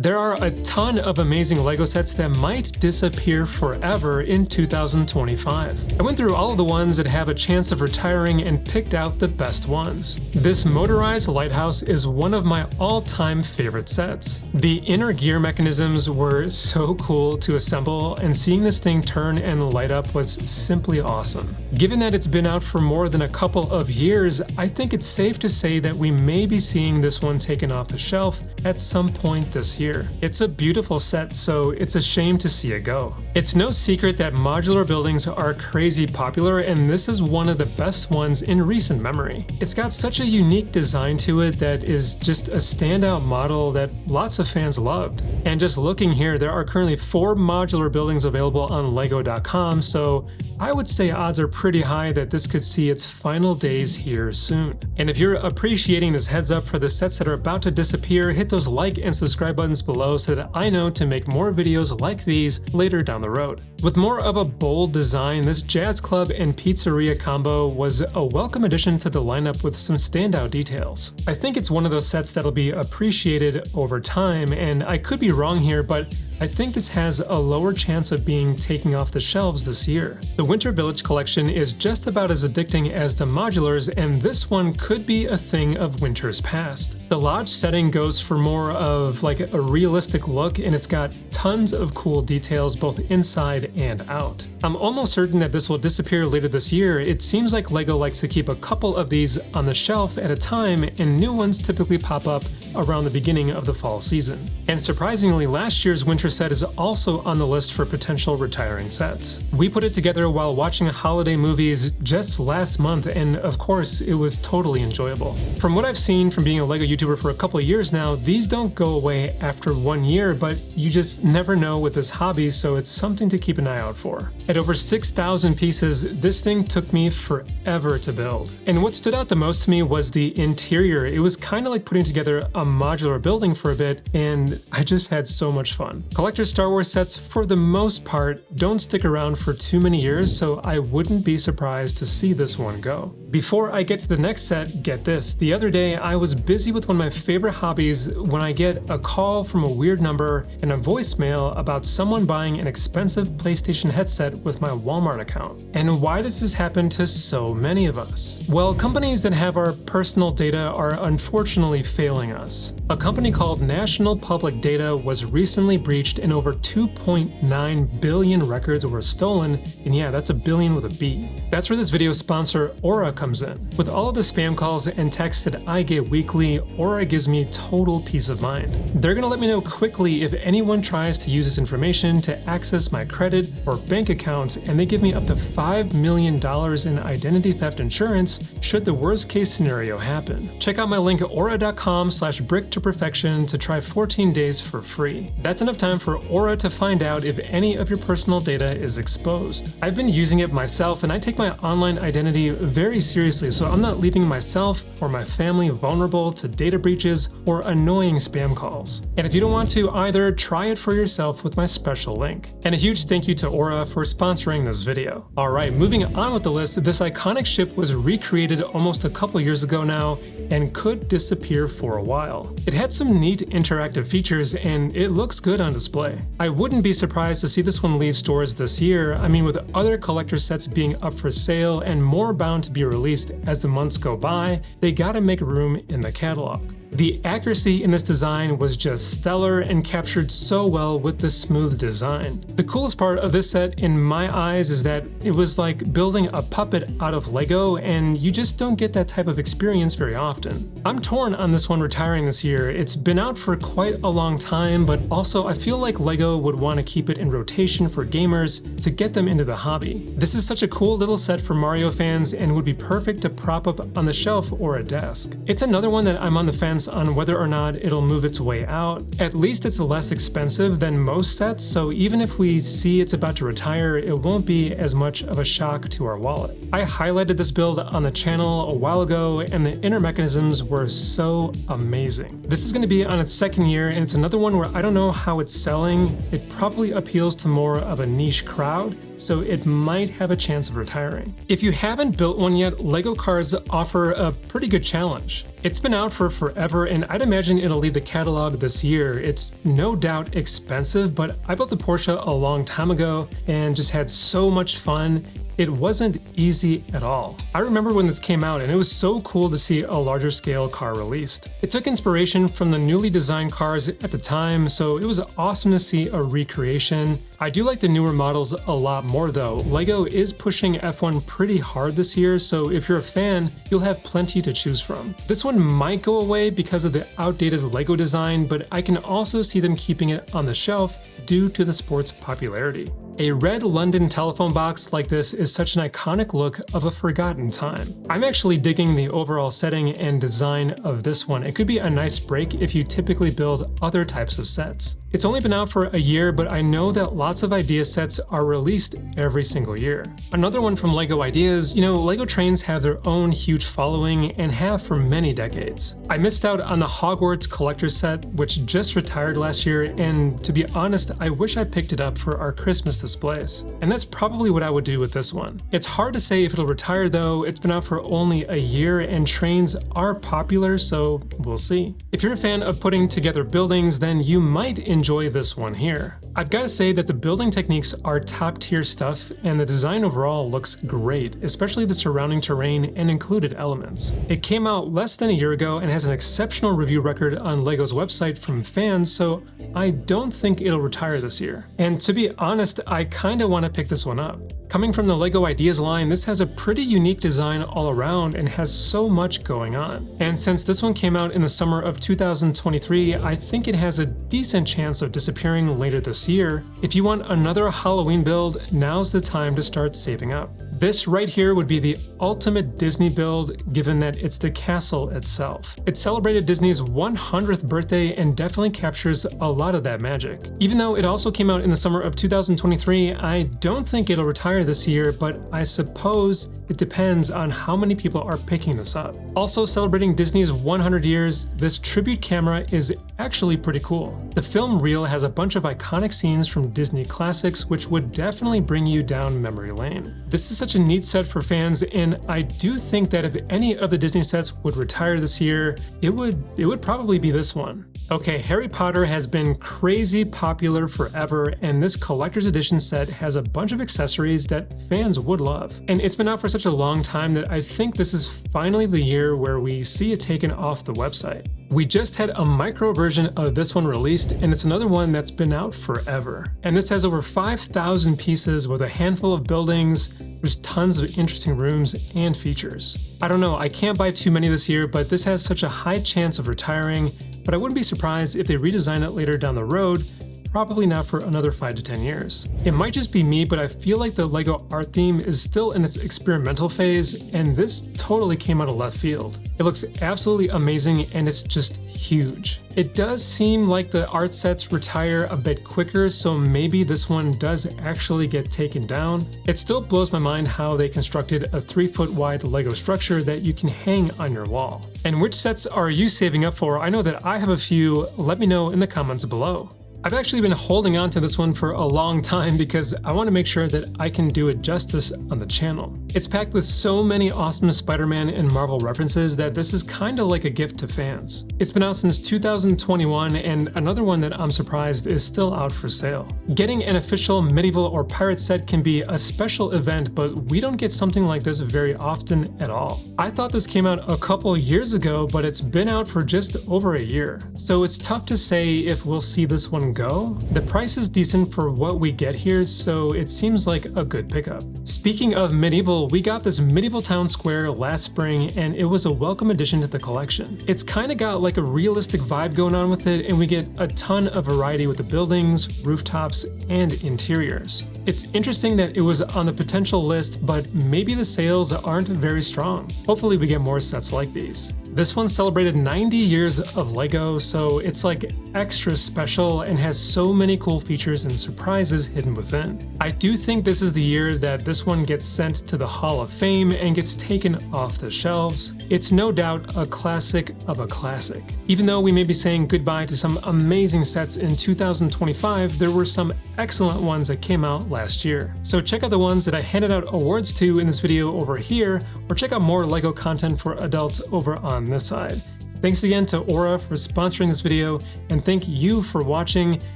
There are a ton of amazing LEGO sets that might disappear forever in 2025. I went through all of the ones that have a chance of retiring and picked out the best ones. This motorized lighthouse is one of my all-time favorite sets. The inner gear mechanisms were so cool to assemble, and seeing this thing turn and light up was simply awesome. Given that it's been out for more than a couple of years, I think it's safe to say that we may be seeing this one taken off the shelf at some point this year. It's a beautiful set, so it's a shame to see it go. It's no secret that modular buildings are crazy popular, and this is one of the best ones in recent memory. It's got such a unique design to it that is just a standout model that lots of fans loved. And just looking here, there are currently 4 modular buildings available on LEGO.com, so I would say odds are pretty high that this could see its final days here soon. And if you're appreciating this heads up for the sets that are about to disappear, hit those like and subscribe buttons below so that I know to make more videos like these later down the road. With more of a bold design, this Jazz Club and Pizzeria combo was a welcome addition to the lineup with some standout details. I think it's one of those sets that'll be appreciated over time, and I could be wrong here, but I think this has a lower chance of being taken off the shelves this year. The Winter Village collection is just about as addicting as the modulars, and this one could be a thing of winters past. The lodge setting goes for more of like a realistic look, and it's got tons of cool details both inside and out. I'm almost certain that this will disappear later this year. It seems like LEGO likes to keep a couple of these on the shelf at a time, and new ones typically pop up around the beginning of the fall season. And surprisingly, last year's winter set is also on the list for potential retiring sets. We put it together while watching holiday movies just last month, and of course, it was totally enjoyable. From what I've seen from being a LEGO YouTuber for a couple of years now, these don't go away after 1 year, but you just never know with this hobby, so it's something to keep an eye out for. At over 6,000 pieces, this thing took me forever to build. And what stood out the most to me was the interior. It was kind of like putting together a modular building for a bit, and I just had so much fun. Collector Star Wars sets, for the most part, don't stick around for too many years, so I wouldn't be surprised to see this one go. Before I get to the next set, get this. The other day, I was busy with one of my favorite hobbies when I get a call from a weird number and a voicemail about someone buying an expensive PlayStation headset with my Walmart account. And why does this happen to so many of us? Well, companies that have our personal data are unfortunately failing us. A company called National Public Data was recently breached and over 2.9 billion records were stolen, and yeah, that's a billion with a B. That's where this video sponsor Aura comes in. With all of the spam calls and texts that I get weekly, Aura gives me total peace of mind. They're gonna let me know quickly if anyone tries to use this information to access my credit or bank accounts, and they give me up to $5 million in identity theft insurance should the worst case scenario happen. Check out my link at aura.com/brick2perfection to try 14 days for free. That's enough time for Aura to find out if any of your personal data is exposed. I've been using it myself, and I take my online identity very seriously, so I'm not leaving myself or my family vulnerable to data breaches or annoying spam calls. And if you don't want to either, try it for yourself with my special link. And a huge thank you to Aura for sponsoring this video. Alright, moving on with the list, this iconic ship was recreated almost a couple years ago now and could disappear for a while. It had some neat interactive features and it looks good on display. I wouldn't be surprised to see this one leave stores this year. I mean, with other collector sets being up for sale and more bound to be released as the months go by, they gotta make room in the catalog. The accuracy in this design was just stellar and captured so well with the smooth design. The coolest part of this set in my eyes is that it was like building a puppet out of Lego, and you just don't get that type of experience very often. I'm torn on this one retiring this year. It's been out for quite a long time, but also I feel like Lego would want to keep it in rotation for gamers to get them into the hobby. This is such a cool little set for Mario fans and would be perfect to prop up on the shelf or a desk. It's another one that I'm on the fence on whether or not it'll move its way out. At least it's less expensive than most sets, so even if we see it's about to retire, it won't be as much of a shock to our wallet. I highlighted this build on the channel a while ago, and the inner mechanisms were so amazing. This is going to be on its second year, and it's another one where I don't know how it's selling. It probably appeals to more of a niche crowd, so it might have a chance of retiring. If you haven't built one yet, LEGO cars offer a pretty good challenge. It's been out for forever, and I'd imagine it'll leave the catalog this year. It's no doubt expensive, but I built the Porsche a long time ago and just had so much fun. It wasn't easy at all. I remember when this came out and it was so cool to see a larger scale car released. It took inspiration from the newly designed cars at the time, so it was awesome to see a recreation. I do like the newer models a lot more though. LEGO is pushing F1 pretty hard this year, so if you're a fan, you'll have plenty to choose from. This one might go away because of the outdated LEGO design, but I can also see them keeping it on the shelf due to the sport's popularity. A red London telephone box like this is such an iconic look of a forgotten time. I'm actually digging the overall setting and design of this one. It could be a nice break if you typically build other types of sets. It's only been out for a year, but I know that lots of idea sets are released every single year. Another one from LEGO Ideas, LEGO trains have their own huge following and have for many decades. I missed out on the Hogwarts collector's set, which just retired last year, and to be honest, I wish I picked it up for our Christmas displays. And that's probably what I would do with this one. It's hard to say if it'll retire though. It's been out for only a year and trains are popular, so we'll see. If you're a fan of putting together buildings, then you might enjoy this one here. I've got to say that the building techniques are top tier stuff and the design overall looks great, especially the surrounding terrain and included elements. It came out less than a year ago and has an exceptional review record on LEGO's website from fans, so I don't think it'll retire this year. And to be honest, I kinda want to pick this one up. Coming from the LEGO Ideas line, this has a pretty unique design all around and has so much going on. And since this one came out in the summer of 2023, I think it has a decent chance of disappearing later this year. If you want another Halloween build, now's the time to start saving up. This right here would be the ultimate Disney build, given that it's the castle itself. It celebrated Disney's 100th birthday and definitely captures a lot of that magic. Even though it also came out in the summer of 2023, I don't think it'll retire this year, but I suppose it depends on how many people are picking this up. Also celebrating Disney's 100 years, this tribute camera is actually pretty cool. The film reel has a bunch of iconic scenes from Disney classics, which would definitely bring you down memory lane. This is such a neat set for fans, and I do think that if any of the Disney sets would retire this year, it would probably be this one. Okay, Harry Potter has been crazy popular forever, and this collector's edition set has a bunch of accessories that fans would love. And it's been out for such a long time that I think this is finally the year where we see it taken off the website. We just had a micro version of this one released, and it's another one that's been out forever. And this has over 5,000 pieces with a handful of buildings. There's tons of interesting rooms and features. I don't know, I can't buy too many this year, but this has such a high chance of retiring, but I wouldn't be surprised if they redesign it later down the road, probably not for another 5 to 10 years. It might just be me, but I feel like the LEGO art theme is still in its experimental phase, and this totally came out of left field. It looks absolutely amazing and it's just huge. It does seem like the art sets retire a bit quicker, so maybe this one does actually get taken down. It still blows my mind how they constructed a 3-foot wide LEGO structure that you can hang on your wall. And which sets are you saving up for? I know that I have a few. Let me know in the comments below. I've actually been holding on to this one for a long time because I want to make sure that I can do it justice on the channel. It's packed with so many awesome Spider-Man and Marvel references that this is kinda like a gift to fans. It's been out since 2021, and another one that I'm surprised is still out for sale. Getting an official medieval or pirate set can be a special event, but we don't get something like this very often at all. I thought this came out a couple years ago, but it's been out for just over a year. So it's tough to say if we'll see this one go. The price is decent for what we get here, so it seems like a good pickup. Speaking of medieval, we got this medieval town square last spring, and it was a welcome addition to the collection. It's kinda got like a realistic vibe going on with it, and we get a ton of variety with the buildings, rooftops, and interiors. It's interesting that it was on the potential list, but maybe the sales aren't very strong. Hopefully we get more sets like these. This one celebrated 90 years of LEGO, so it's like extra special and has so many cool features and surprises hidden within. I do think this is the year that this one gets sent to the Hall of Fame and gets taken off the shelves. It's no doubt a classic of a classic. Even though we may be saying goodbye to some amazing sets in 2025, there were some excellent ones that came out last year. So check out the ones that I handed out awards to in this video over here, or check out more LEGO content for adults over on this side. Thanks again to Aura for sponsoring this video, and thank you for watching.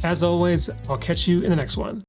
As always, I'll catch you in the next one.